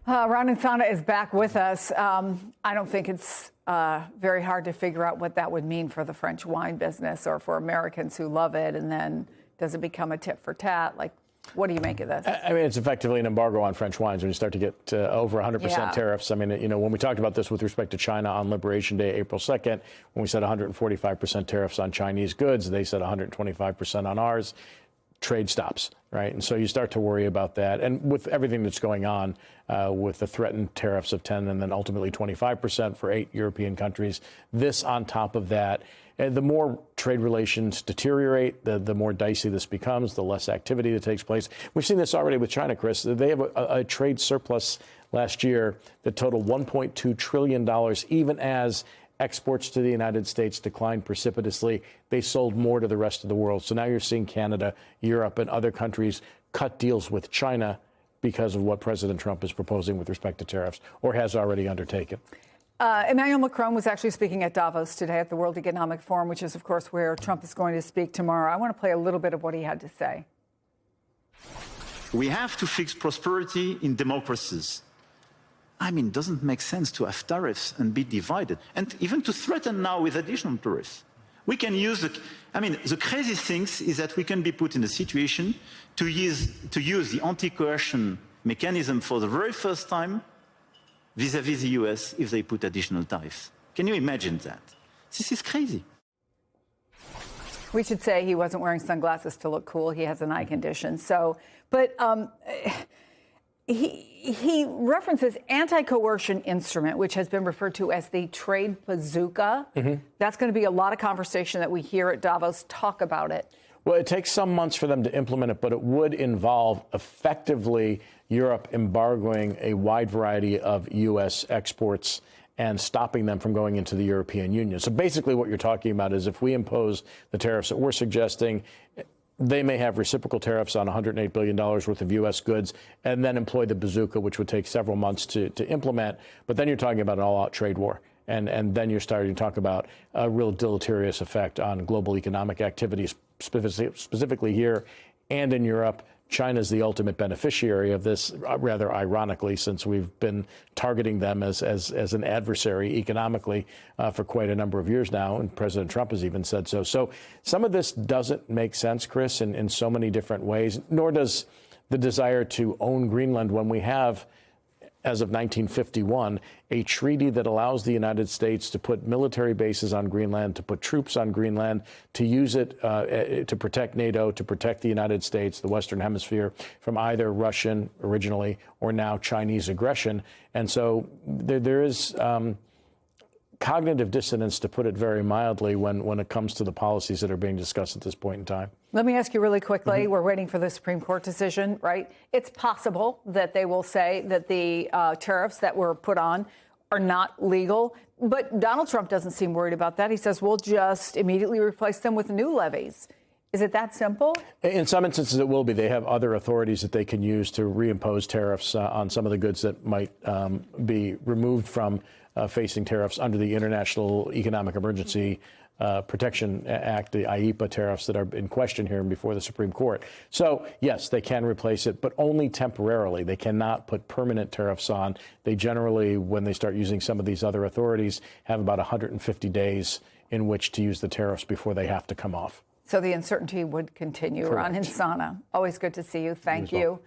Ron Insana is back with us. I don't think it's very hard to figure out what that would mean for the French wine business or for Americans who love it. And then does it become a tit for tat? Like, what do you make of this? I mean, it's effectively an embargo on French wines when you start to get over 100% tariffs. I mean, you know, when we talked about this with respect to China on Liberation Day, April 2nd, when we said 145% tariffs on Chinese goods, they said 125% on ours. Trade stops, right? And so you start to worry about that. And with everything that's going on with the threatened tariffs of 10 and then ultimately 25% for 8 European countries, this on top of that, the more trade relations deteriorate, the more dicey this becomes, the less activity that takes place. We've seen this already with China, Chris. They have a trade surplus last year that totaled $1.2 trillion, even as exports to the United States declined precipitously. They sold more to the rest of the world. So now you're seeing Canada, Europe, and other countries cut deals with China because of what President Trump is proposing with respect to tariffs, or has already undertaken. Emmanuel Macron was actually speaking at Davos today at the World Economic Forum, which is, of course, where Trump is going to speak tomorrow. I want to play a little bit of what he had to say. We have to fix prosperity in democracies. I mean, it doesn't make sense to have tariffs and be divided, and even to threaten now with additional tariffs. We can use the crazy thing is that we can be put in a situation to use the anti-coercion mechanism for the very first time vis-à-vis the US if they put additional tariffs. Can you imagine that? This is crazy. We should say he wasn't wearing sunglasses to look cool. He has an eye condition. So, but he references anti-coercion instrument, which has been referred to as the trade bazooka. Mm-hmm. That's going to be a lot of conversation that we hear at Davos. Talk about it. Well, it takes some months for them to implement it, but it would involve effectively Europe embargoing a wide variety of U.S. exports and stopping them from going into the European Union. So basically what you're talking about is if we impose the tariffs that we're suggesting, they may have reciprocal tariffs on $108 billion worth of U.S. goods and then employ the bazooka, which would take several months to implement. But then you're talking about an all-out trade war. And then you're starting to talk about a real deleterious effect on global economic activities, specifically here and in Europe. China's the ultimate beneficiary of this, rather ironically, since we've been targeting them as an adversary economically for quite a number of years now, and President Trump has even said so. So some of this doesn't make sense, Chris, in so many different ways, nor does the desire to own Greenland when we have, as of 1951, a treaty that allows the United States to put military bases on Greenland, to put troops on Greenland, to use it to protect NATO, to protect the United States, the Western Hemisphere, from either Russian originally or now Chinese aggression. And so there is cognitive dissonance, to put it very mildly, when it comes to the policies that are being discussed at this point in time. Let me ask you really quickly. Mm-hmm. We're waiting for the Supreme Court decision, right? It's possible that they will say that the tariffs that were put on are not legal. But Donald Trump doesn't seem worried about that. He says we'll just immediately replace them with new levies. Is it that simple? In some instances, it will be. They have other authorities that they can use to reimpose tariffs on some of the goods that might be removed from facing tariffs under the International Economic Emergency Protection Act, the IEEPA tariffs that are in question here before the Supreme Court. So, yes, they can replace it, but only temporarily. They cannot put permanent tariffs on. They generally, when they start using some of these other authorities, have about 150 days in which to use the tariffs before they have to come off. So the uncertainty would continue. Correct. Ron Insana, always good to see you. Thank you.